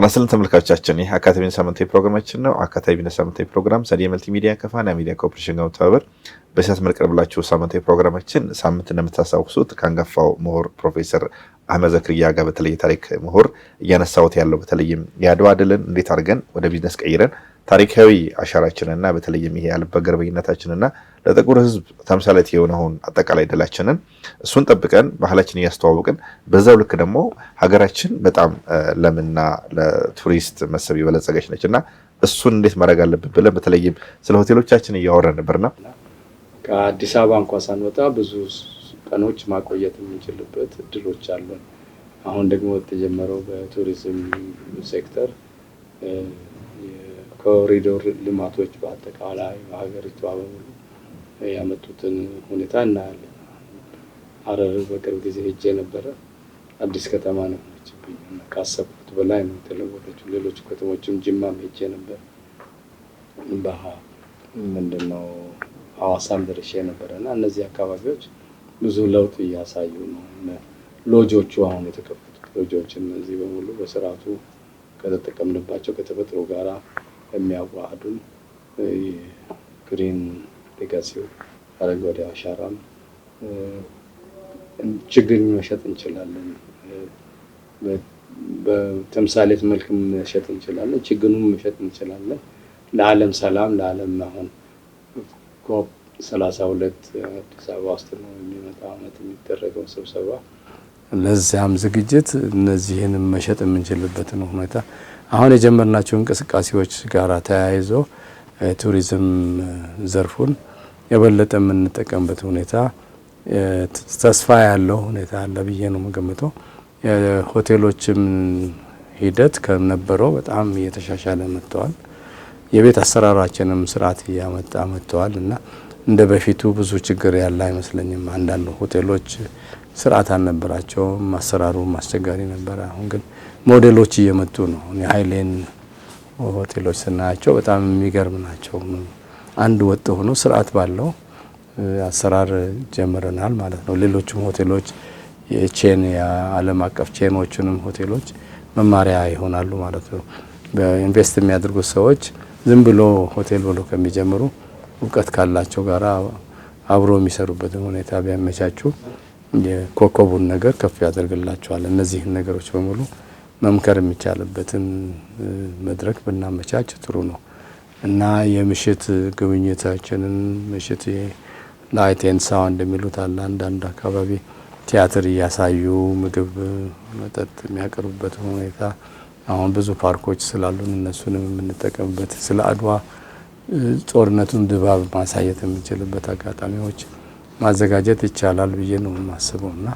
ተናስተልን ተመልካቾቻችን ይህ አካዳሚን ሳምንታዊ ፕሮግራማችን ነው። አካዳሚን ሳምንታዊ ፕሮግራም ሳዲ መልቲሚዲያ ከፋና ሚዲያ ኮርፖሬሽን ጋር ተባብረው በሰዓት መልቀርብላችሁ ሳምንታዊ ፕሮግራማችን ሳምንት እንደምታሳውቁት ካንጋፋው ምሁር ፕሮፌሰር አህመድ ዘክሪያ ጋር በተለይ ታሪክ ምሁር እያነሳውት ያለው በተለይም የአድዋ ድልን እንዴት አድርገን ወደ ቢዝነስ ቀይረን ታሪካዊ አሻራችንና በተለይም ይሄ ያልበገርበኝነታችንና ለጥቁር ህዝብ ተምሳሌት የሆነውን አጠቃላይ ድላችንን እሱን ጠብቀን ባህላችንን ያስተዋወቅን በዛው ልክ ደግሞ ሀገራችን በጣም ለምና ለቱሪስት መስህብ የበለጸገች ነችና እሱን እንዴት ማድረግ አለብን ብለን በተለይም ስለ ሆቴሎቻችን እያወራን ነበርና ከአዲስ አበባ እንኳን ሳንወጣ ብዙ ቀኖች ማቆየት የምንችልበት እድሎች አሉ። አሁን ደግሞ የተጀመረው በቱሪዝም ሴክተር ኮሪዶር ልማቶች በአጠቃላይ ሀገሪቷ በሙሉ ያመጡትን ሁኔታ እናያለን። ሐረር በቅርብ ጊዜ ሄጄ ነበረ። አዲስ ከተማ ነው እና ካሰብኩት በላይ ነው የተለወጠችው። ሌሎች ከተሞችም ጅማም ሄጄ ነበር። ምንድነው ሐዋሳም ደርሼ ነበርና እነዚህ አካባቢዎች ብዙ ለውጥ እያሳዩ ነው። ሎጆቹ አሁን የተከፈቱት ሎጆች እነዚህ በሙሉ በስርዓቱ ከተጠቀምንባቸው ከተፈጥሮ ጋራ የሚያዋህዱን ግሪን ሌጋሲው አረንጓዴ አሻራም ችግኝ መሸጥ እንችላለን። በተምሳሌት መልክ መሸጥ እንችላለን። ችግኙን መሸጥ እንችላለን። ለዓለም ሰላም ለዓለም አሁን ኮፕ 32 አዲስ አበባ ውስጥ ነው የሚመጣው ዓመት የሚደረገው ስብሰባ። ለዚያም ዝግጅት እነዚህን መሸጥ የምንችልበትን ሁኔታ አሁን የጀመርናቸው እንቅስቃሴዎች ጋር ተያይዞ ቱሪዝም ዘርፉን የበለጠ የምንጠቀምበት ሁኔታ ተስፋ ያለው ሁኔታ አለ ብዬ ነው የምገምተው። የሆቴሎችም ሂደት ከነበረው በጣም እየተሻሻለ መጥቷል። የቤት አሰራራችንም ስርዓት እያመጣ መጥቷል እና እንደ በፊቱ ብዙ ችግር ያለ አይመስለኝም። አንዳንድ ሆቴሎች ስርዓት አልነበራቸውም፣ አሰራሩም አስቸጋሪ ነበር። አሁን ግን ሞዴሎች እየመጡ ነው። የሃይሌን ሆቴሎች ስናያቸው በጣም የሚገርም ናቸው። አንድ ወጥ ሆኖ ስርዓት ባለው አሰራር ጀምረናል ማለት ነው። ሌሎችም ሆቴሎች የቼን የዓለም አቀፍ ቼኖችንም ሆቴሎች መማሪያ ይሆናሉ ማለት ነው። በኢንቨስት የሚያደርጉ ሰዎች ዝም ብሎ ሆቴል ብሎ ከሚጀምሩ እውቀት ካላቸው ጋራ አብሮ የሚሰሩበትን ሁኔታ ቢያመቻቹ የኮከቡን ነገር ከፍ ያደርግላቸዋል። እነዚህ ነገሮች በሙሉ መምከር የሚቻልበትን መድረክ ብናመቻች ጥሩ ነው እና የምሽት ግብኝታችንን ምሽት ላይት ኤንድ ሳውንድ እንደሚሉት አለ አንዳንድ አካባቢ ቲያትር እያሳዩ ምግብ መጠጥ የሚያቀርቡበት ሁኔታ አሁን ብዙ ፓርኮች ስላሉን እነሱንም የምንጠቀምበት ስለ አድዋ ጦርነቱን ድባብ ማሳየት የምንችልበት አጋጣሚዎች ማዘጋጀት ይቻላል ብዬ ነው የማስበውና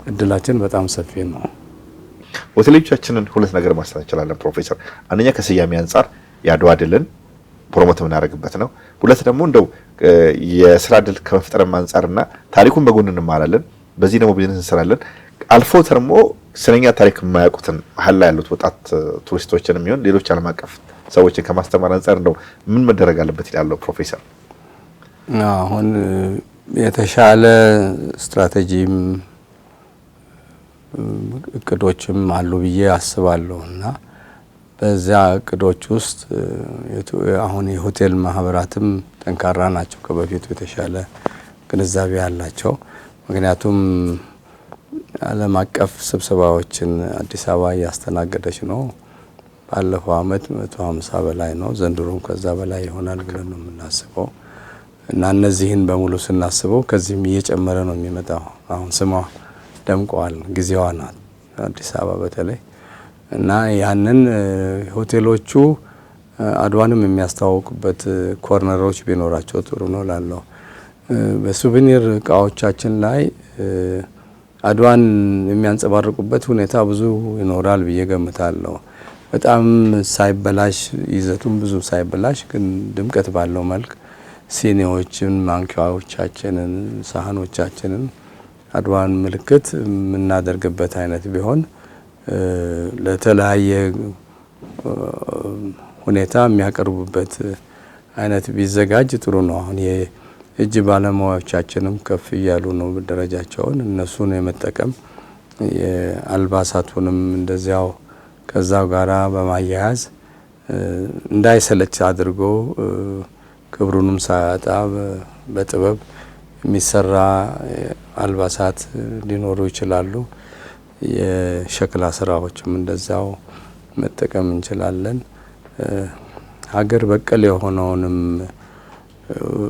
እድላችን በጣም ሰፊ ነው። ሆቴሎቻችንን ሁለት ነገር ማስተካከል እንችላለን ፕሮፌሰር። አንደኛ ከስያሜ አንፃር የአድዋ ድልን ፕሮሞት የምናደርግበት ነው። ሁለት ደግሞ እንደው የስራ ድል ከመፍጠርም አንፃርና ታሪኩን በጎን እንማራለን። በዚህ ደግሞ ቢዝነስ እንሰራለን። አልፎ ተርሞ ስለኛ ታሪክ የማያውቁትን መሀል ላይ ያሉት ወጣት ቱሪስቶችንም ይሁን ሌሎች ዓለም አቀፍ ሰዎችን ከማስተማር አንፃር እንደው ምን መደረግ አለበት ይላል ፕሮፌሰር? አሁን የተሻለ ስትራቴጂም እቅዶችም አሉ ብዬ አስባለሁ እና በዛ እቅዶች ውስጥ አሁን የሆቴል ማህበራትም ጠንካራ ናቸው፣ ከበፊቱ የተሻለ ግንዛቤ ያላቸው። ምክንያቱም ዓለም አቀፍ ስብሰባዎችን አዲስ አበባ እያስተናገደች ነው። ባለፈው አመት 150 በላይ ነው፣ ዘንድሮም ከዛ በላይ ይሆናል ብለን ነው የምናስበው እና እነዚህን በሙሉ ስናስበው ከዚህም እየጨመረ ነው የሚመጣው። አሁን ስሟ ደምቋል፣ ጊዜዋ ናት አዲስ አበባ በተለይ እና ያንን ሆቴሎቹ አድዋንም የሚያስተዋውቁበት ኮርነሮች ቢኖራቸው ጥሩ ነው ላለው። በሱቬኒር እቃዎቻችን ላይ አድዋን የሚያንጸባርቁበት ሁኔታ ብዙ ይኖራል ብዬ ገምታለሁ። በጣም ሳይበላሽ ይዘቱም ብዙ ሳይበላሽ ግን ድምቀት ባለው መልክ ሲኒዎችን፣ ማንኪያዎቻችንን፣ ሳህኖቻችንን አድዋን ምልክት የምናደርግበት አይነት ቢሆን ለተለያየ ሁኔታ የሚያቀርቡበት አይነት ቢዘጋጅ ጥሩ ነው። አሁን የእጅ ባለሙያዎቻችንም ከፍ እያሉ ነው ደረጃቸውን። እነሱን የመጠቀም የአልባሳቱንም እንደዚያው ከዛው ጋራ በማያያዝ እንዳይሰለች አድርጎ ክብሩንም ሳያጣ በጥበብ የሚሰራ አልባሳት ሊኖሩ ይችላሉ። የሸክላ ስራዎችም እንደዛው መጠቀም እንችላለን። ሀገር በቀል የሆነውንም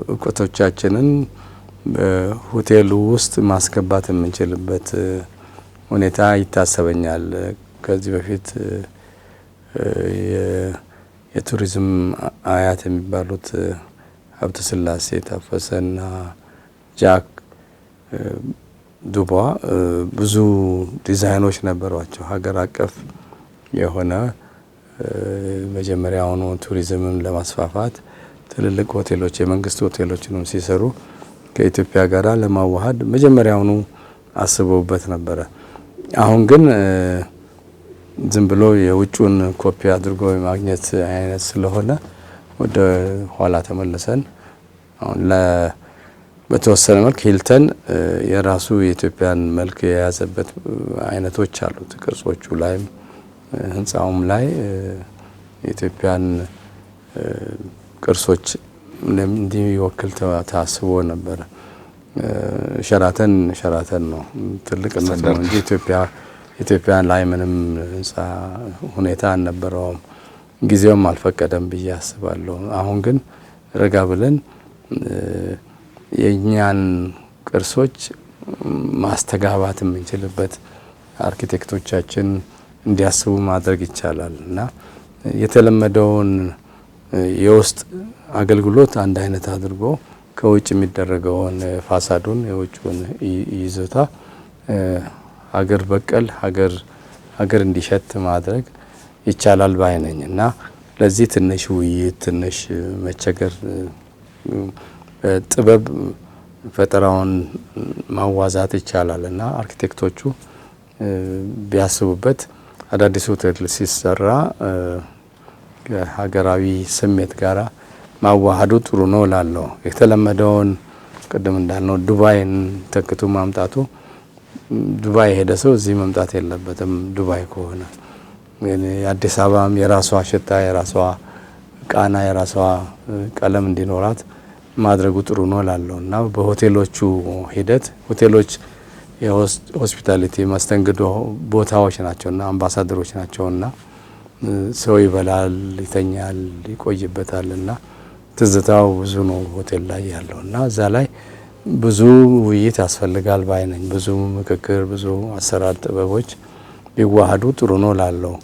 እውቀቶቻችንን በሆቴሉ ውስጥ ማስገባት የምንችልበት ሁኔታ ይታሰበኛል። ከዚህ በፊት የቱሪዝም አያት የሚባሉት ሀብተ ስላሴ ታፈሰና ጃክ ዱቧ ብዙ ዲዛይኖች ነበሯቸው። ሀገር አቀፍ የሆነ መጀመሪያውኑ ቱሪዝምን ለማስፋፋት ትልልቅ ሆቴሎች የመንግስት ሆቴሎችንም ሲሰሩ ከኢትዮጵያ ጋራ ለማዋሃድ መጀመሪያውኑ አስበውበት ነበረ። አሁን ግን ዝም ብሎ የውጭውን ኮፒ አድርጎ የማግኘት አይነት ስለሆነ ወደ ኋላ ተመለሰን አሁን በተወሰነ መልክ ሂልተን የራሱ የኢትዮጵያን መልክ የያዘበት አይነቶች አሉት። ቅርጾቹ ላይም ህንጻውም ላይ የኢትዮጵያን ቅርሶች እንዲወክል ታስቦ ነበር። ሸራተን ነው ትልቅነት ነው እንጂ ኢትዮጵያን ላይ ምንም ህንጻ ሁኔታ አልነበረውም። ጊዜውም አልፈቀደም ብዬ አስባለሁ። አሁን ግን ረጋ ብለን የኛን ቅርሶች ማስተጋባት የምንችልበት አርኪቴክቶቻችን እንዲያስቡ ማድረግ ይቻላል እና የተለመደውን የውስጥ አገልግሎት አንድ አይነት አድርጎ ከውጭ የሚደረገውን ፋሳዱን የውጭውን ይዞታ ሀገር በቀል ሀገር እንዲሸት ማድረግ ይቻላል ባይነኝ እና ለዚህ ትንሽ ውይይት ትንሽ መቸገር ጥበብ ፈጠራውን ማዋዛት ይቻላል እና አርኪቴክቶቹ ቢያስቡበት አዳዲስ ሆቴል ሲሰራ ሀገራዊ ስሜት ጋራ ማዋሃዱ ጥሩ ነው ላለው የተለመደውን ቅድም እንዳልነው ዱባይን ተክቶ ማምጣቱ ዱባይ ሄደ ሰው እዚህ መምጣት የለበትም። ዱባይ ከሆነ አዲስ አበባም የራሷ ሽታ የራሷ ቃና የራሷ ቀለም እንዲኖራት ማድረጉ ጥሩ ነው ላለው እና በሆቴሎቹ ሂደት ሆቴሎች የሆስፒታሊቲ መስተንግዶ ቦታዎች ናቸውና አምባሳደሮች ናቸውና ሰው ይበላል፣ ይተኛል፣ ይቆይበታልና ትዝታው ብዙ ነው ሆቴል ላይ ያለውና እዛ ላይ ብዙ ውይይት ያስፈልጋል ባይነኝ። ብዙ ምክክር፣ ብዙ አሰራር ጥበቦች ቢዋሃዱ ጥሩ ነው ላለው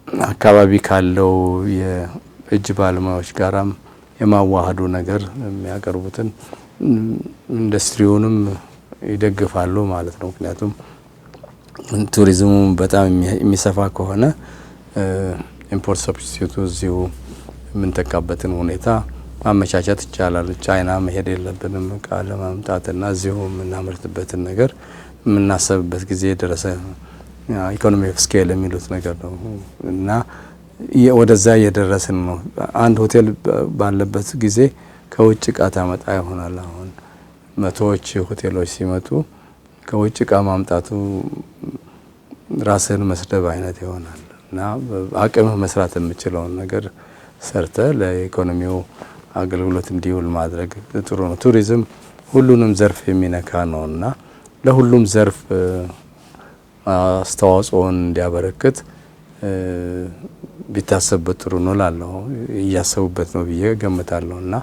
ከአካባቢ ካለው የእጅ ባለሙያዎች ጋራም የማዋሃዱ ነገር የሚያቀርቡትን ኢንዱስትሪውንም ይደግፋሉ ማለት ነው። ምክንያቱም ቱሪዝሙ በጣም የሚሰፋ ከሆነ ኢምፖርት ሰብስቲቱት እዚሁ የምንተካበትን ሁኔታ ማመቻቸት ይቻላል። ቻይና መሄድ የለብንም እቃ ለማምጣትና እዚሁ የምናመርትበትን ነገር የምናሰብበት ጊዜ የደረሰ ኢኮኖሚ ኦፍ ስኬል የሚሉት ነገር ነው እና ወደዛ እየደረስን ነው። አንድ ሆቴል ባለበት ጊዜ ከውጭ እቃ ታመጣ ይሆናል። አሁን መቶዎች ሆቴሎች ሲመጡ ከውጭ እቃ ማምጣቱ ራስን መስደብ አይነት ይሆናል እና አቅምህ መስራት የምችለውን ነገር ሰርተ ለኢኮኖሚው አገልግሎት እንዲውል ማድረግ ጥሩ ነው። ቱሪዝም ሁሉንም ዘርፍ የሚነካ ነውና ለሁሉም ዘርፍ አስተዋጽኦን እንዲያበረክት ቢታሰብበት ጥሩ ነው ላለው እያሰቡበት ነው ብዬ ገምታለሁ እና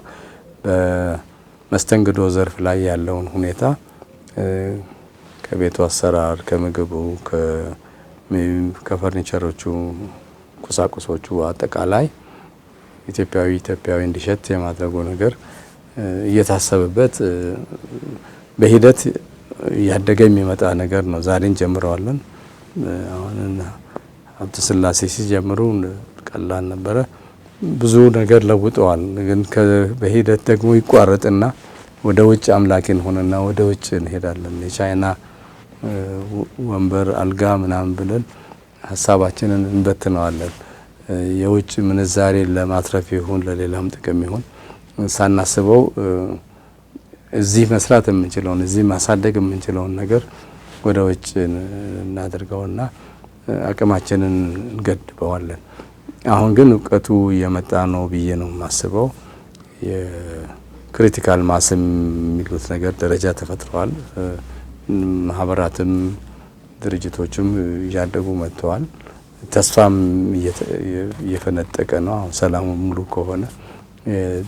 በመስተንግዶ ዘርፍ ላይ ያለውን ሁኔታ ከቤቱ አሰራር፣ ከምግቡ፣ ከፈርኒቸሮቹ፣ ቁሳቁሶቹ አጠቃላይ ኢትዮጵያዊ እንዲሸት የማድረጉ ነገር እየታሰበበት በሂደት ያደገ የሚመጣ ነገር ነው። ዛሬን ጀምረዋለን። አሁን ሀብተ ስላሴ ሲጀምሩ ቀላል ነበረ። ብዙ ነገር ለውጠዋል። ግን በሂደት ደግሞ ይቋረጥና ወደ ውጭ አምላኪን ሆነና ወደ ውጭ እንሄዳለን። የቻይና ወንበር አልጋ ምናምን ብለን ሀሳባችንን እንበትነዋለን። የውጭ ምንዛሬ ለማትረፍ ይሁን ለሌላም ጥቅም ይሁን ሳናስበው እዚህ መስራት የምንችለውን እዚህ ማሳደግ የምንችለውን ነገር ወደ ውጭ እናደርገውና አቅማችንን እንገድበዋለን። አሁን ግን እውቀቱ እየመጣ ነው ብዬ ነው የማስበው። የክሪቲካል ማስ የሚሉት ነገር ደረጃ ተፈጥሯል። ማህበራትም ድርጅቶችም እያደጉ መጥተዋል። ተስፋም እየፈነጠቀ ነው። አሁን ሰላሙ ሙሉ ከሆነ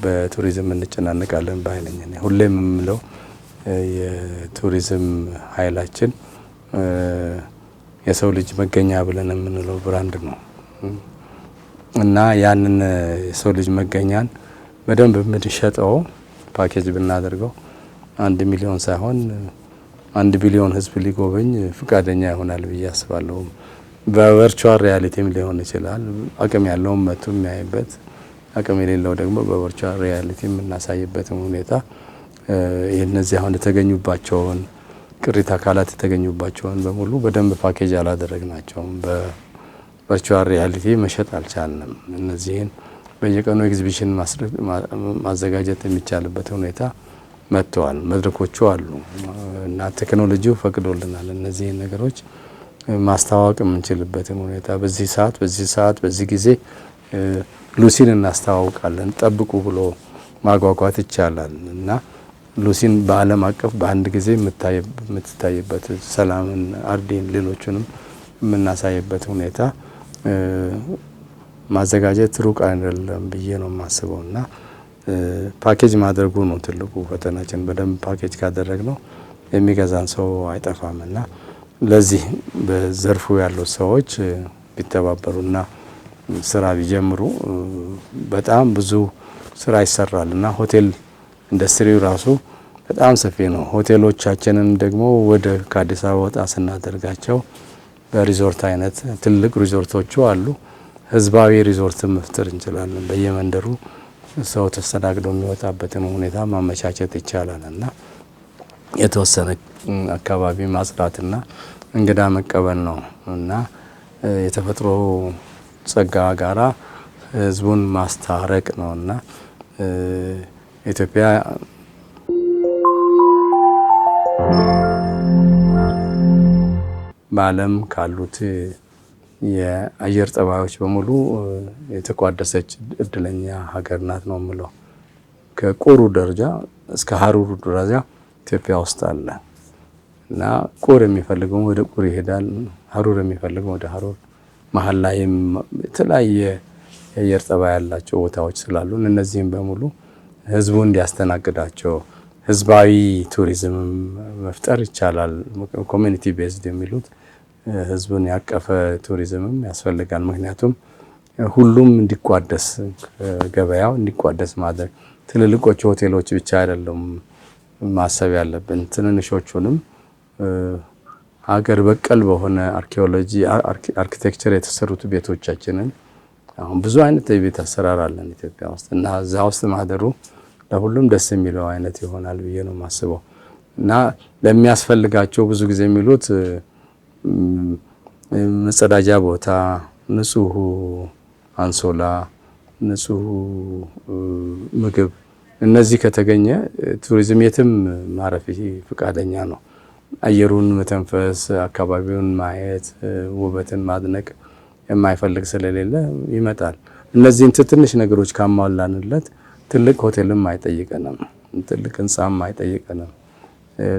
በቱሪዝም እንጨናነቃለን ባይነኝ። ሁሌም የምለው የቱሪዝም ኃይላችን የሰው ልጅ መገኛ ብለን የምንለው ብራንድ ነው እና ያንን የሰው ልጅ መገኛን በደንብ የምንሸጠው ፓኬጅ ብናደርገው 1 ሚሊዮን ሳይሆን 1 ቢሊዮን ህዝብ ሊጎበኝ ፍቃደኛ ይሆናል ብዬ አስባለሁ። በቨርቹዋል ሪያሊቲም ሊሆን ይችላል። አቅም ያለውም መጥቶ የሚያይበት፣ አቅም የሌለው ደግሞ በቨርቹዋል ሪያሊቲ የምናሳይበትን ሁኔታ እነዚህ አሁን የተገኙባቸውን ቅሪተ አካላት የተገኙባቸውን በሙሉ በደንብ ፓኬጅ አላደረግናቸውም። በቨርቹዋል ሪያሊቲ መሸጥ አልቻልንም። እነዚህን በየቀኑ ኤግዚቢሽን ማዘጋጀት የሚቻልበት ሁኔታ መጥተዋል። መድረኮቹ አሉ እና ቴክኖሎጂው ፈቅዶልናል እነዚህን ነገሮች ማስተዋወቅ የምንችልበትን ሁኔታ በዚህ ጊዜ ሉሲን እናስተዋውቃለን ጠብቁ ብሎ ማጓጓት ይቻላል እና ሉሲን በዓለም አቀፍ በአንድ ጊዜ የምትታይበት ሰላምን፣ አርዲን፣ ሌሎቹንም የምናሳይበት ሁኔታ ማዘጋጀት ሩቅ አይደለም ብዬ ነው የማስበው እና ፓኬጅ ማድረጉ ነው ትልቁ ፈተናችን። በደንብ ፓኬጅ ካደረግነው የሚገዛን ሰው አይጠፋም እና ለዚህ በዘርፉ ያሉት ሰዎች ቢተባበሩና ስራ ቢጀምሩ በጣም ብዙ ስራ ይሰራል እና ሆቴል ኢንዱስትሪው ራሱ በጣም ሰፊ ነው። ሆቴሎቻችንን ደግሞ ወደ ከአዲስ አበባ ወጣ ስናደርጋቸው በሪዞርት አይነት ትልቅ ሪዞርቶቹ አሉ። ህዝባዊ ሪዞርት መፍጠር እንችላለን። በየመንደሩ ሰው ተስተናግዶ የሚወጣበትን ሁኔታ ማመቻቸት ይቻላል እና የተወሰነ አካባቢ ማጽዳትና እንግዳ መቀበል ነው እና የተፈጥሮ ጸጋ ጋራ ህዝቡን ማስታረቅ ነውና ኢትዮጵያ በዓለም ካሉት የአየር ጠባዮች በሙሉ የተቋደሰች እድለኛ ሀገር ናት ነው የምለው። ከቁሩ ደረጃ እስከ ሀሩሩ ደረጃ ኢትዮጵያ ውስጥ አለ እና ቁር የሚፈልገው ወደ ቁር ይሄዳል፣ ሀሩር የሚፈልገው ወደ ሀሩር። መሀል ላይ የተለያየ የአየር ጠባይ ያላቸው ቦታዎች ስላሉ እነዚህም በሙሉ ህዝቡ እንዲያስተናግዳቸው ህዝባዊ ቱሪዝም መፍጠር ይቻላል። ኮሚኒቲ ቤዝድ የሚሉት ህዝቡን ያቀፈ ቱሪዝምም ያስፈልጋል። ምክንያቱም ሁሉም እንዲቋደስ ገበያው እንዲቋደስ ማድረግ ትልልቆቹ ሆቴሎች ብቻ አይደለም ማሰብ ያለብን፣ ትንንሾቹንም ሀገር በቀል በሆነ አርኪኦሎጂ አርኪቴክቸር የተሰሩት ቤቶቻችንን አሁን ብዙ አይነት የቤት አሰራር አለን ኢትዮጵያ ውስጥ እና እዛ ውስጥ ማደሩ ለሁሉም ደስ የሚለው አይነት ይሆናል ብዬ ነው የማስበው እና ለሚያስፈልጋቸው ብዙ ጊዜ የሚሉት መጸዳጃ ቦታ፣ ንጹህ አንሶላ፣ ንጹህ ምግብ፣ እነዚህ ከተገኘ ቱሪዝም የትም ማረፍ ፍቃደኛ ነው። አየሩን መተንፈስ፣ አካባቢውን ማየት፣ ውበትን ማድነቅ የማይፈልግ ስለሌለ ይመጣል። እነዚህን ትንሽ ነገሮች ካሟላንለት ትልቅ ሆቴልም አይጠይቀንም፣ ትልቅ ህንጻም አይጠይቀንም።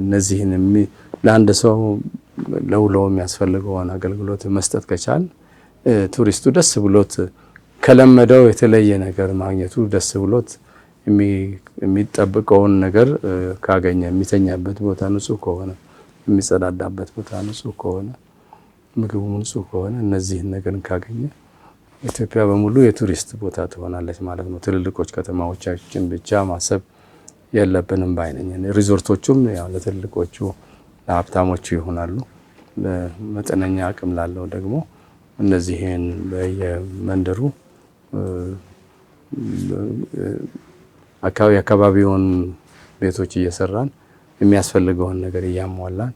እነዚህን ለአንድ ሰው ለውሎ የሚያስፈልገውን አገልግሎት መስጠት ከቻል ቱሪስቱ ደስ ብሎት ከለመደው የተለየ ነገር ማግኘቱ ደስ ብሎት የሚጠብቀውን ነገር ካገኘ፣ የሚተኛበት ቦታ ንጹህ ከሆነ፣ የሚጸዳዳበት ቦታ ንጹህ ከሆነ፣ ምግቡ ንጹህ ከሆነ፣ እነዚህን ነገር ካገኘ ኢትዮጵያ በሙሉ የቱሪስት ቦታ ትሆናለች ማለት ነው። ትልልቆች ከተማዎቻችን ብቻ ማሰብ የለብንም ባይነኝ። ሪዞርቶቹም ያው ለትልቆቹ ለሀብታሞቹ ይሆናሉ። ለመጠነኛ አቅም ላለው ደግሞ እነዚህን በየመንደሩ አካባቢውን ቤቶች እየሰራን የሚያስፈልገውን ነገር እያሟላን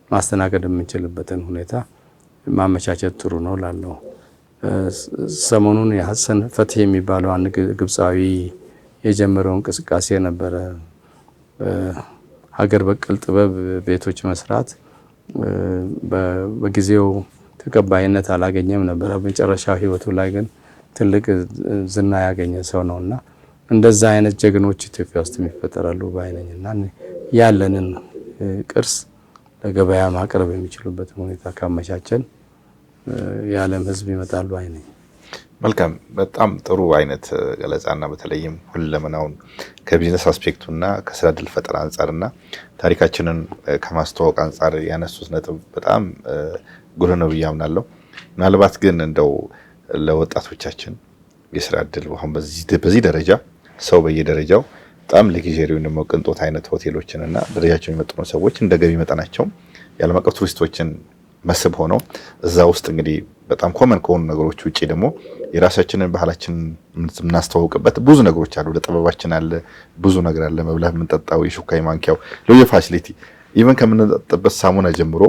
ማስተናገድ የምንችልበትን ሁኔታ ማመቻቸት ጥሩ ነው ላለው። ሰሞኑን የሐሰን ፈትህ የሚባለው አንድ ግብፃዊ የጀመረው እንቅስቃሴ ነበረ። ሀገር በቀል ጥበብ ቤቶች መስራት በጊዜው ተቀባይነት አላገኘም ነበር። በመጨረሻው ህይወቱ ላይ ግን ትልቅ ዝና ያገኘ ሰው ነውና እንደዛ አይነት ጀግኖች ኢትዮጵያ ውስጥ የሚፈጠራሉ ባይነኝና ያለንን ቅርስ ለገበያ ማቅረብ የሚችሉበት ሁኔታ ካመቻቸን የዓለም ህዝብ ይመጣሉ አይነኝ። መልካም፣ በጣም ጥሩ አይነት ገለጻና በተለይም ሁለመናውን ከቢዝነስ አስፔክቱና ከስራ ዕድል ፈጠራ አንጻርና ታሪካችንን ከማስተዋወቅ አንጻር ያነሱት ነጥብ በጣም ጉልህ ነው ብዬ አምናለሁ። ምናልባት ግን እንደው ለወጣቶቻችን የስራ ዕድል አሁን በዚህ ደረጃ ሰው በየደረጃው በጣም ለጊዜው ደግሞ ቅንጦት አይነት ሆቴሎችን እና ደረጃቸው የሚመጥኑ ሰዎች እንደ ገቢ መጠናቸው የዓለም አቀፍ ቱሪስቶችን መስህብ ሆነው እዛ ውስጥ እንግዲህ በጣም ኮመን ከሆኑ ነገሮች ውጪ ደግሞ የራሳችንን ባህላችንን የምናስተዋውቅበት ብዙ ነገሮች አሉ። ለጥበባችን አለ ብዙ ነገር አለ። መብላት፣ የምንጠጣው፣ የሹካይ ማንኪያው፣ ለየ ፋሲሊቲ ኢቨን ከምንጠጣበት ሳሙና ጀምሮ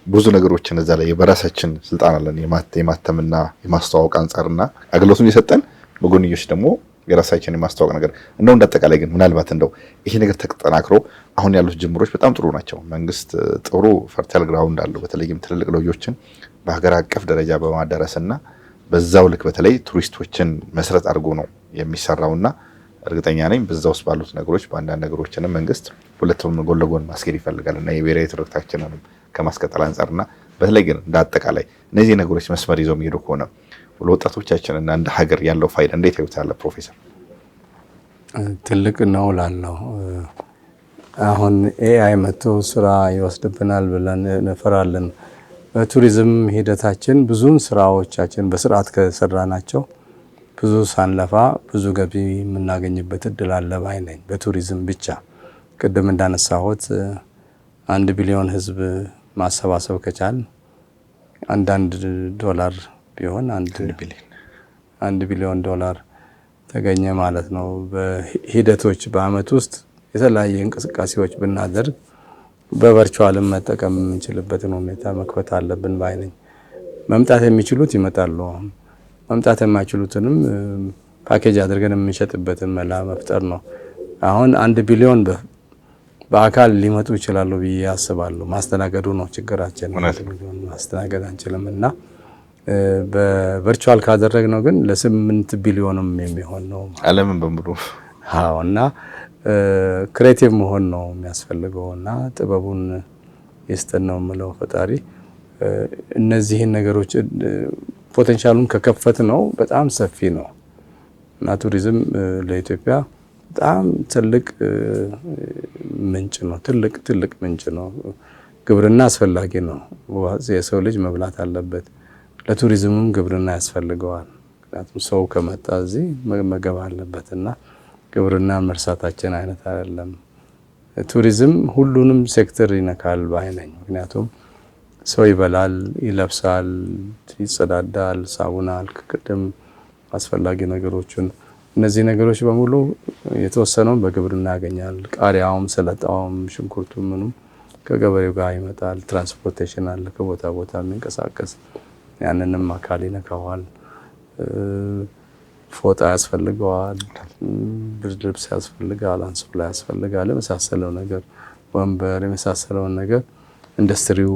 ብዙ ነገሮችን እዛ ላይ በራሳችን ስልጣን አለን የማተምና የማስተዋወቅ አንጻርና አገልግሎቱን እየሰጠን በጎንዮሽ ደግሞ የራሳችን የማስተዋወቅ ነገር እንደው እንዳጠቃላይ ግን ምናልባት እንደው ይሄ ነገር ተጠናክሮ አሁን ያሉት ጅምሮች በጣም ጥሩ ናቸው። መንግስት ጥሩ ፈርታይል ግራውንድ አለው። በተለይም ትልልቅ ሎጆችን በሀገር አቀፍ ደረጃ በማዳረስና በዛው ልክ በተለይ ቱሪስቶችን መሰረት አድርጎ ነው የሚሰራውና እርግጠኛ ነኝ በዛ ውስጥ ባሉት ነገሮች በአንዳንድ ነገሮችንም መንግስት ሁለቱም ጎን ለጎን ማስኬድ ይፈልጋልና የብሔራዊ ትርክታችንን ከማስቀጠል አንጻርና በተለይ ግን እንዳጠቃላይ እነዚህ ነገሮች መስመር ይዘው የሚሄዱ ከሆነ ለወጣቶቻችን እና እንደ ሀገር ያለው ፋይዳ እንዴት ያዩታል ፕሮፌሰር? ትልቅ ነው ላለው አሁን ኤአይ መጥቶ ስራ ይወስድብናል ብለን እንፈራለን። በቱሪዝም ሂደታችን ብዙን ስራዎቻችን በስርዓት ከሰራናቸው ብዙ ሳንለፋ ብዙ ገቢ የምናገኝበት እድል አለ ባይ ነኝ። በቱሪዝም ብቻ ቅድም እንዳነሳሁት 1 ቢሊዮን ህዝብ ማሰባሰብ ከቻል አንዳንድ ዶላር ቢሆን 1 ቢሊዮን ዶላር ተገኘ ማለት ነው። በሂደቶች በአመት ውስጥ የተለያየ እንቅስቃሴዎች ብናደርግ በቨርቹዋልም መጠቀም የምንችልበትን ሁኔታ መክፈት አለብን ባይ ነኝ። መምጣት የሚችሉት ይመጣሉ። መምጣት የማይችሉትንም ፓኬጅ አድርገን የምንሸጥበትን መላ መፍጠር ነው። አሁን 1 ቢሊዮን በአካል ሊመጡ ይችላሉ ብዬ አስባለሁ። ማስተናገዱ ነው ችግራችን። ማስተናገድ አንችልም እና በቨርቹዋል ካደረግነው ግን ለ8 ቢሊዮንም የሚሆን ነው ዓለምን በሙሉ። አዎ እና ክሬቲቭ መሆን ነው የሚያስፈልገውና ጥበቡን ይስጠን ነው የምለው ፈጣሪ። እነዚህን ነገሮች ፖቴንሻሉን ከከፈት ነው በጣም ሰፊ ነው እና ቱሪዝም ለኢትዮጵያ በጣም ትልቅ ምንጭ ነው። ትልቅ ምንጭ ነው። ግብርና አስፈላጊ ነው። የሰው ልጅ መብላት አለበት። ለቱሪዝምም ግብርና ያስፈልገዋል። ምክንያቱም ሰው ከመጣ እዚህ መገብ አለበትና ግብርና መርሳታችን አይነት አይደለም። ቱሪዝም ሁሉንም ሴክተር ይነካል ባይ ነኝ። ምክንያቱም ሰው ይበላል፣ ይለብሳል፣ ይጸዳዳል፣ ሳቡናል፣ ቅድም አስፈላጊ ነገሮችን እነዚህ ነገሮች በሙሉ የተወሰነው በግብርና ያገኛል። ቃሪያውም፣ ሰለጣውም፣ ሽንኩርቱም ምኑም ከገበሬው ጋር ይመጣል። ትራንስፖርቴሽን አለ ከቦታ ቦታ የሚንቀሳቀስ ያንንም አካል ይነካዋል። ፎጣ ያስፈልገዋል፣ ብርድ ልብስ ያስፈልጋል፣ አንሶላ ያስፈልጋል፣ የመሳሰለው ነገር ወንበር የመሳሰለውን ነገር ኢንዱስትሪው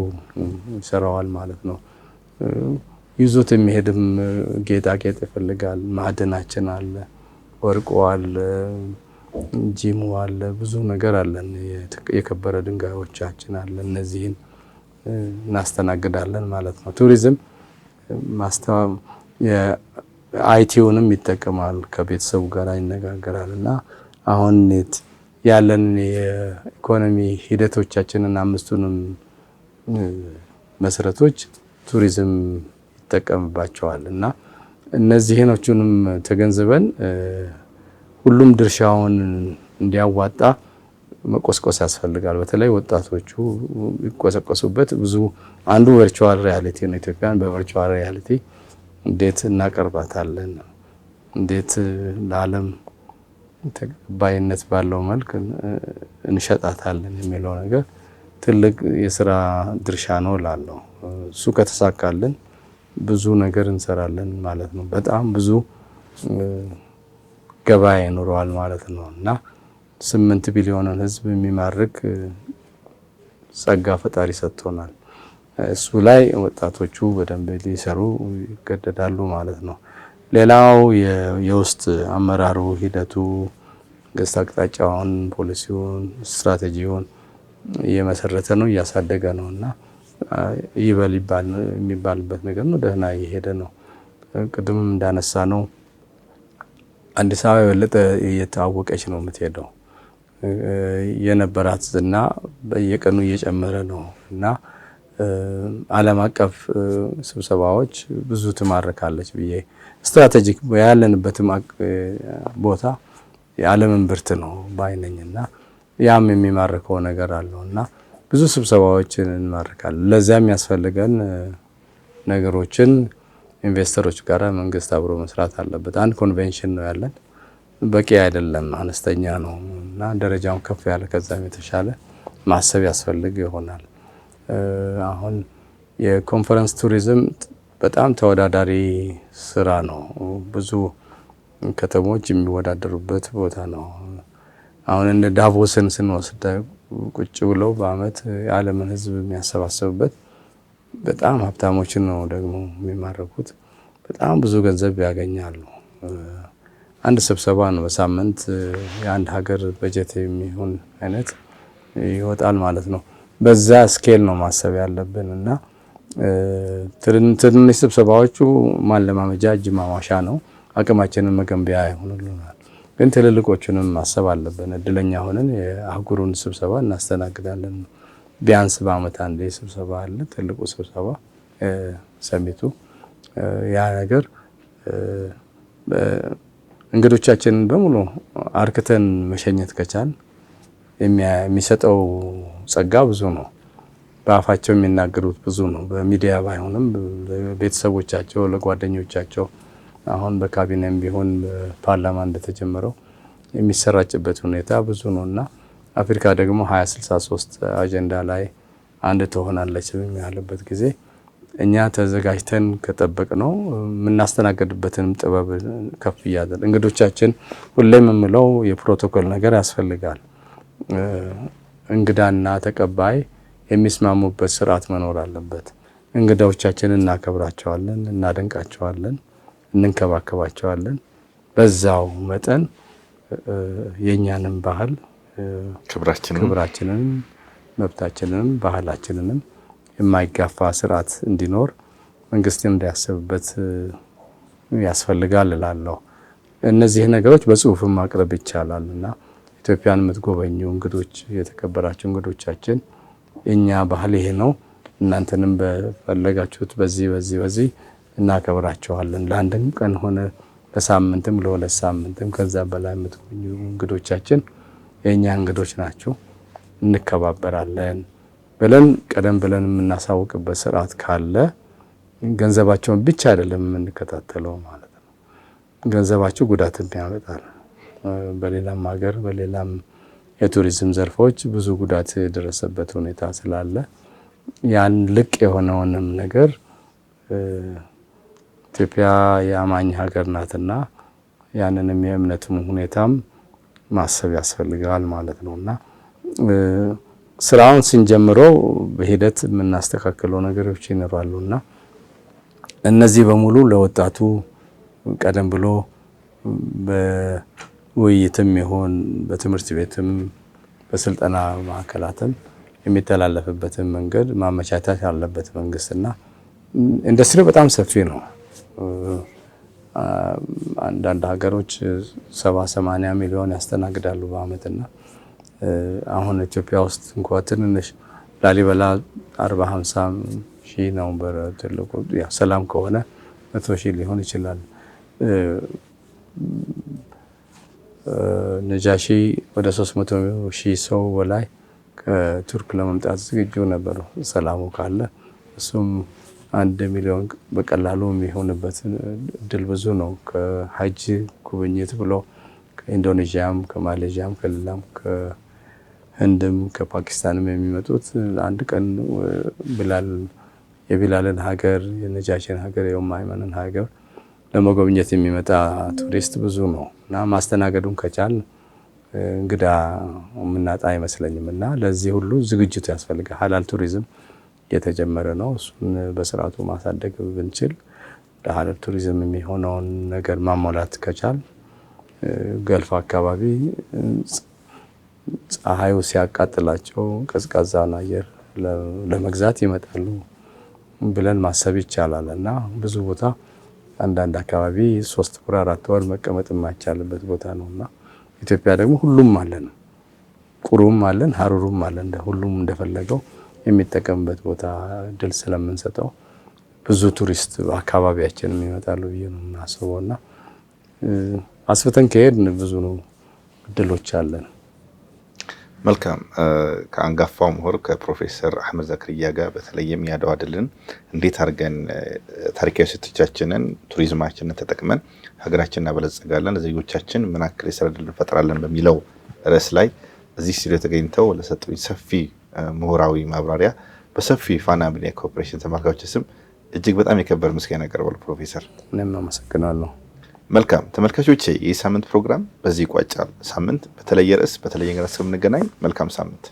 ይሰራዋል ማለት ነው። ይዞት የሚሄድም ጌጣጌጥ ይፈልጋል። ማዕድናችን አለ፣ ወርቁ አለ፣ ጂሙ አለ፣ ብዙ ነገር አለን። የከበረ ድንጋዮቻችን አለ። እነዚህን እናስተናግዳለን ማለት ነው። ቱሪዝም የአይቲውንም ይጠቀማል። ከቤተሰቡ ጋር ይነጋገራል እና አሁን ያለን የኢኮኖሚ ሂደቶቻችንን 5ቱንም መሰረቶች ቱሪዝም ይጠቀምባቸዋል እና እነዚህኖቹንም ተገንዝበን ሁሉም ድርሻውን እንዲያዋጣ መቆስቆስ ያስፈልጋል። በተለይ ወጣቶቹ ይቆሰቆሱበት። ብዙ አንዱ ቨርቹዋል ሪያሊቲ ነው። ኢትዮጵያን በቨርቹዋል ሪያሊቲ እንዴት እናቀርባታለን፣ እንዴት ለዓለም ተቀባይነት ባለው መልክ እንሸጣታለን የሚለው ነገር ትልቅ የስራ ድርሻ ነው እላለሁ። እሱ ከተሳካልን ብዙ ነገር እንሰራለን ማለት ነው። በጣም ብዙ ገበያ ይኖረዋል ማለት ነው እና 8 ቢሊዮንን ህዝብ የሚማርክ ጸጋ ፈጣሪ ሰጥቶናል። እሱ ላይ ወጣቶቹ በደንብ ሊሰሩ ይገደዳሉ ማለት ነው። ሌላው የውስጥ አመራሩ ሂደቱ ገስት አቅጣጫውን፣ ፖሊሲውን፣ ስትራቴጂውን እየመሰረተ ነው እያሳደገ ነውና ይበል የሚባልበት ነገር ነው። ደህና እየሄደ ነው። ቅድምም እንዳነሳ ነው አዲስ አበባ የበለጠ እየተዋወቀች ነው የምትሄደው። የነበራት ዝና በየቀኑ እየጨመረ ነው እና ዓለም አቀፍ ስብሰባዎች ብዙ ትማርካለች ብዬ ስትራቴጂክ ያለንበትም ቦታ የዓለምን ብርት ነው ባይነኝና ያም የሚማርከው ነገር አለውና ብዙ ስብሰባዎችን እንማርካለን። ለዚያ የሚያስፈልገን ነገሮችን ኢንቨስተሮች ጋር መንግስት አብሮ መስራት አለበት። አንድ ኮንቬንሽን ነው ያለን፣ በቂ አይደለም፣ አነስተኛ ነው እና ደረጃውን ከፍ ያለ ከዛም የተሻለ ማሰብ ያስፈልግ ይሆናል። አሁን የኮንፈረንስ ቱሪዝም በጣም ተወዳዳሪ ስራ ነው። ብዙ ከተሞች የሚወዳደሩበት ቦታ ነው። አሁን እንደ ዳቮስን ስንወስድ ቁጭ ብለው በአመት የዓለምን ህዝብ የሚያሰባስብበት በጣም ሀብታሞችን ነው ደግሞ የሚማረኩት። በጣም ብዙ ገንዘብ ያገኛሉ። አንድ ስብሰባ ነው በሳምንት የአንድ ሀገር በጀት የሚሆን አይነት ይወጣል ማለት ነው። በዛ ስኬል ነው ማሰብ ያለብን እና ትንንሽ ስብሰባዎቹ ማለማመጃ እጅ ማሟሻ ነው፣ አቅማችንን መገንቢያ ይሆኑልናል። ግን ትልልቆቹንም ማሰብ አለብን። እድለኛ ሆነን የአህጉሩን ስብሰባ እናስተናግዳለን። ቢያንስ በአመት አንዴ ስብሰባ አለ፣ ትልቁ ስብሰባ ሰሚቱ። ያ ነገር እንግዶቻችንን በሙሉ አርክተን መሸኘት ከቻል የሚሰጠው ጸጋ ብዙ ነው። በአፋቸው የሚናገሩት ብዙ ነው። በሚዲያ ባይሆንም ለቤተሰቦቻቸው፣ ለጓደኞቻቸው አሁን በካቢኔም ቢሆን በፓርላማ እንደተጀመረው የሚሰራጭበት ሁኔታ ብዙ ነውና አፍሪካ ደግሞ 2063 አጀንዳ ላይ አንድ ትሆናለች የሚያልበት ጊዜ እኛ ተዘጋጅተን ከጠበቅ ነው የምናስተናግድበትንም ጥበብ ከፍ ያደርጋል። እንግዶቻችን ሁሌም የምለው የፕሮቶኮል ነገር ያስፈልጋል። እንግዳና ተቀባይ የሚስማሙበት ስርዓት መኖር አለበት። እንግዳዎቻችንን እናከብራቸዋለን፣ እናደንቃቸዋለን፣ እንንከባከባቸዋለን። በዛው መጠን የኛንም ባህል ክብራችንን፣ መብታችንን፣ ባህላችንንም የማይጋፋ ስርዓት እንዲኖር መንግስትን እንዲያስብበት ያስፈልጋል እላለሁ። እነዚህ ነገሮች በጽሁፍም ማቅረብ ይቻላልና ኢትዮጵያን የምትጎበኙ እንግዶች፣ የተከበራችሁ እንግዶቻችን የኛ ባህል ይሄ ነው፣ እናንተንም በፈለጋችሁት በዚህ እናከብራቸዋለን። ለአንድም ቀን ሆነ ለሳምንትም ለሁለት ሳምንትም ከዛ በላይ የምትጎበኙ እንግዶቻችን የኛ እንግዶች ናቸው፣ እንከባበራለን ብለን ቀደም ብለን የምናሳውቅበት ስርዓት ካለ ገንዘባቸውን ብቻ አይደለም የምንከታተለው ማለት ነው። ገንዘባቸው ጉዳትም ያመጣል። በሌላም ሀገር በሌላም የቱሪዝም ዘርፎች ብዙ ጉዳት የደረሰበት ሁኔታ ስላለ ያን ልቅ የሆነውንም ነገር ኢትዮጵያ የአማኝ ሀገር ናትና ያንንም የእምነቱም ሁኔታም ማሰብ ያስፈልጋል ማለት ነውና ስራውን ስንጀምረው በሂደት የምናስተካክለው ነገሮች ይኖራሉና እነዚህ በሙሉ ለወጣቱ ቀደም ብሎ በውይይትም ይሁን በትምህርት ቤትም በስልጠና ማዕከላትም የሚተላለፍበትን መንገድ ማመቻቸት ያለበት መንግስትና ኢንዱስትሪው በጣም ሰፊ ነው። አንዳንድ ሀገሮች 70-80 ሚሊዮን ያስተናግዳሉ በአመትና አሁን ኢትዮጵያ ውስጥ እንኳን ትንሽ ላሊበላ 40-50 ሺህ ነው በትልቁ። ያ ሰላም ከሆነ 100 ሺህ ሊሆን ይችላል። ነጃሺ ወደ 300 ሺህ ሰው በላይ ከቱርክ ለመምጣት ዝግጁ ነበሩ ሰላሙ ካለ። እሱም 1 ሚሊዮን በቀላሉ የሚሆንበት እድል ብዙ ነው። ከሀጅ ጉብኝት ብሎ ከኢንዶኔዥያም ከማሌዥያም ከሌላም ከህንድም ከፓኪስታንም የሚመጡት አንድ ቀን የቢላልን ሀገር የነጃሺን ሀገር የኡማይመንን ሀገር ለመጎብኘት የሚመጣ ቱሪስት ብዙ ነው እና ማስተናገዱን ከቻል እንግዳ የምናጣ አይመስለኝም እና ለዚህ ሁሉ ዝግጅቱ ያስፈልጋል። ሀላል ቱሪዝም የተጀመረ ነው። እሱን በስርዓቱ ማሳደግ ብንችል ለሀረር ቱሪዝም የሚሆነውን ነገር ማሟላት ከቻል ገልፍ አካባቢ ፀሐዩ ሲያቃጥላቸው ቀዝቃዛውን አየር ለመግዛት ይመጣሉ ብለን ማሰብ ይቻላል እና ብዙ ቦታ አንዳንድ አካባቢ 3 ወር 4 ወር መቀመጥ የማይቻልበት ቦታ ነውና ኢትዮጵያ ደግሞ ሁሉም አለን፣ ቁሩም አለን፣ ሀሩሩም አለን። ሁሉም እንደፈለገው የሚጠቀምበት ቦታ እድል ስለምንሰጠው ብዙ ቱሪስት አካባቢያችንም ይመጣሉ ብዬ ነው የማስበውና አስፍተን ከሄድን ብዙ ነው እድሎች አለን። መልካም። ከአንጋፋው ምሁር ከፕሮፌሰር አህመድ ዘክርያ ጋር በተለይም የአድዋ ድልን እንዴት አድርገን ታሪካዊ እሴቶቻችንን ቱሪዝማችንን ተጠቅመን ሀገራችንን እናበለጽጋለን፣ ዜጎቻችን ምን ያክል የስራ ዕድል እንፈጥራለን በሚለው ርዕስ ላይ እዚህ ስቱዲዮ ተገኝተው ለሰጡኝ ሰፊ ምሁራዊ ማብራሪያ በሰፊ ፋና ሚዲያ ኮርፖሬሽን ተመልካቾች ስም እጅግ በጣም የከበረ ምስጋና ያቀርባለሁ ፕሮፌሰር። እኔም አመሰግናለሁ። መልካም ተመልካቾቼ፣ ይህ ሳምንት ፕሮግራም በዚህ ይቋጫል። ሳምንት በተለየ ርዕስ በተለየ እንግዳ እስከምንገናኝ መልካም ሳምንት።